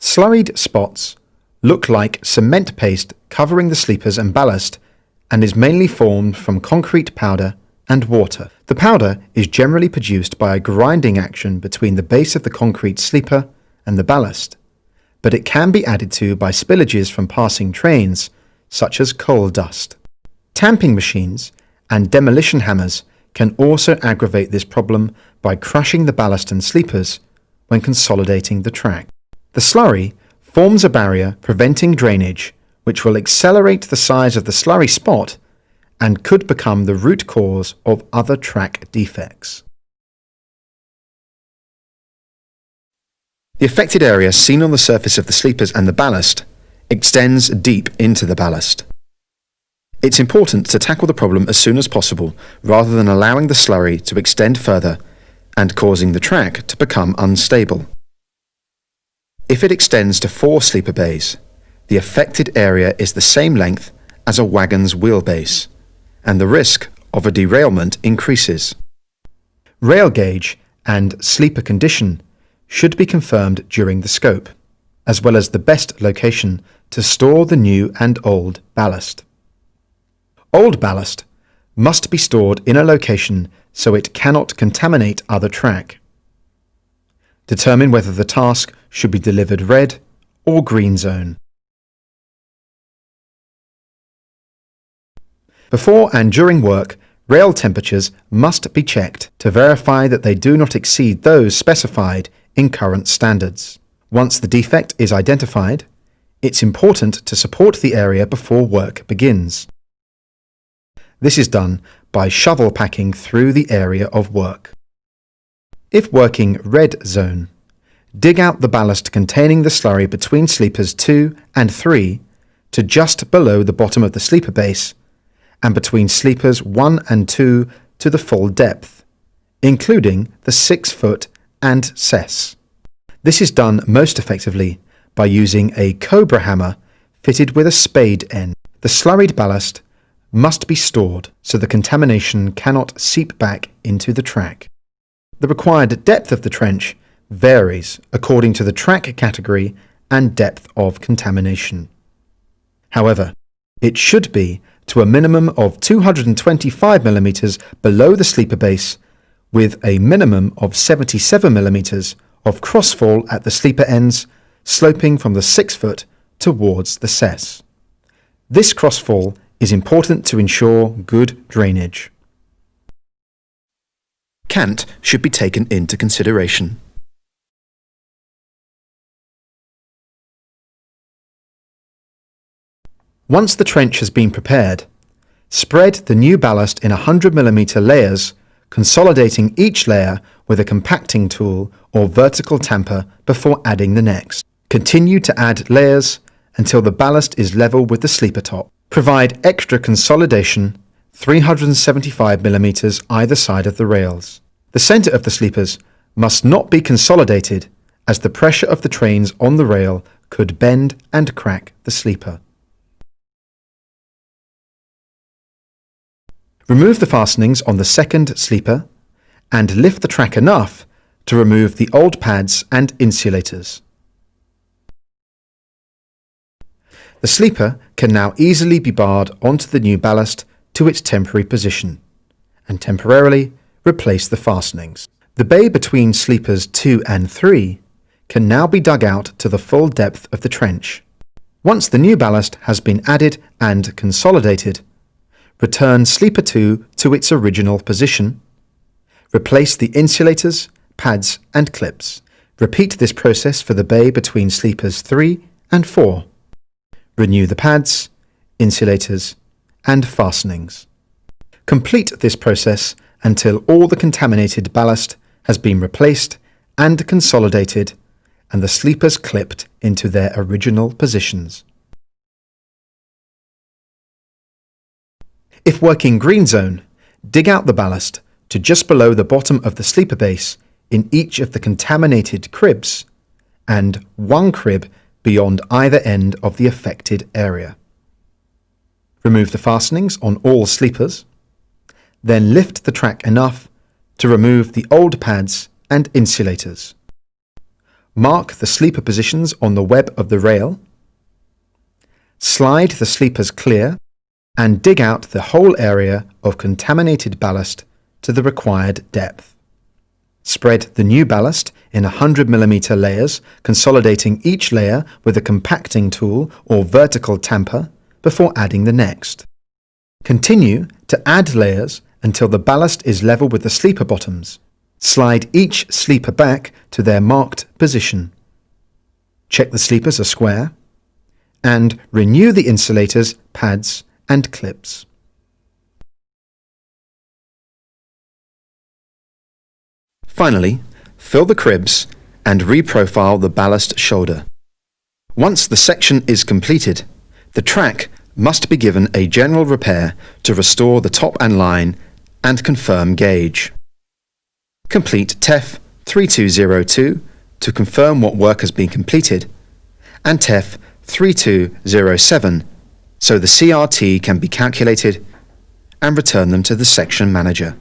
Slurried spots look like cement paste covering the sleepers and ballast and is mainly formed from concrete powder and water. The powder is generally produced by a grinding action between the base of the concrete sleeper and the ballast, but it can be added to by spillages from passing trains, such as coal dust. Tamping machines and demolition hammers can also aggravate this problem by crushing the ballast and sleepers when consolidating the track. The slurry forms a barrier preventing drainage, which will accelerate the size of the slurry spot and could become the root cause of other track defects. The affected area seen on the surface of the sleepers and the ballast extends deep into the ballast. It's important to tackle the problem as soon as possible rather than allowing the slurry to extend further and causing the track to become unstable. If it extends to 4 sleeper bays, the affected area is the same length as a wagon's wheelbase, and the risk of a derailment increases. Rail gauge and sleeper condition should be confirmed during the scope, as well as the best location to store the new and old ballast. Old ballast must be stored in a location so it cannot contaminate other track. Determine whether the task should be delivered red or green zone. Before and during work, rail temperatures must be checked to verify that they do not exceed those specified in current standards. Once the defect is identified, it's important to support the area before work begins. This is done by shovel packing through the area of work. If working red zone, dig out the ballast containing the slurry between sleepers 2 and 3 to just below the bottom of the sleeper base and between sleepers 1 and 2 to the full depth, including the 6-foot and cess. This is done most effectively by using a cobra hammer fitted with a spade end. The slurried ballast must be stored so the contamination cannot seep back into the track. The required depth of the trench varies according to the track category and depth of contamination. However, it should be to a minimum of 225 mm below the sleeper base, with a minimum of 77 mm of crossfall at the sleeper ends, sloping from the 6-foot towards the cess. This crossfall is important to ensure good drainage. Cant should be taken into consideration. Once the trench has been prepared, spread the new ballast in 100 mm layers, consolidating each layer with a compacting tool or vertical tamper before adding the next. Continue to add layers until the ballast is level with the sleeper top. Provide extra consolidation 375 mm either side of the rails. The centre of the sleepers must not be consolidated, as the pressure of the trains on the rail could bend and crack the sleeper. Remove the fastenings on the second sleeper and lift the track enough to remove the old pads and insulators. The sleeper can now easily be barred onto the new ballast to its temporary position and temporarily replace the fastenings. The bay between sleepers 2 and 3 can now be dug out to the full depth of the trench. Once the new ballast has been added and consolidated, return sleeper 2 to its original position. Replace the insulators, pads and clips. Repeat this process for the bay between sleepers 3 and 4. Renew the pads, insulators and fastenings. Complete this process until all the contaminated ballast has been replaced and consolidated and the sleepers clipped into their original positions. If working green zone, dig out the ballast to just below the bottom of the sleeper base in each of the contaminated cribs and one crib beyond either end of the affected area. Remove the fastenings on all sleepers, then lift the track enough to remove the old pads and insulators. mark the sleeper positions on the web of the rail, slide the sleepers clear, and dig out the whole area of contaminated ballast to the required depth. Spread the new ballast in 100mm layers, consolidating each layer with a compacting tool or vertical tamper before adding the next. Continue to add layers until the ballast is level with the sleeper bottoms. Slide each sleeper back to their marked position. Check the sleepers are square, and renew the insulators, pads, and clips. Finally, fill the cribs and reprofile the ballast shoulder. Once the section is completed, the track must be given a general repair to restore the top and line and confirm gauge. Complete TEF 3202 to confirm what work has been completed, and TEF 3207 so the CRT can be calculated, and return them to the section manager.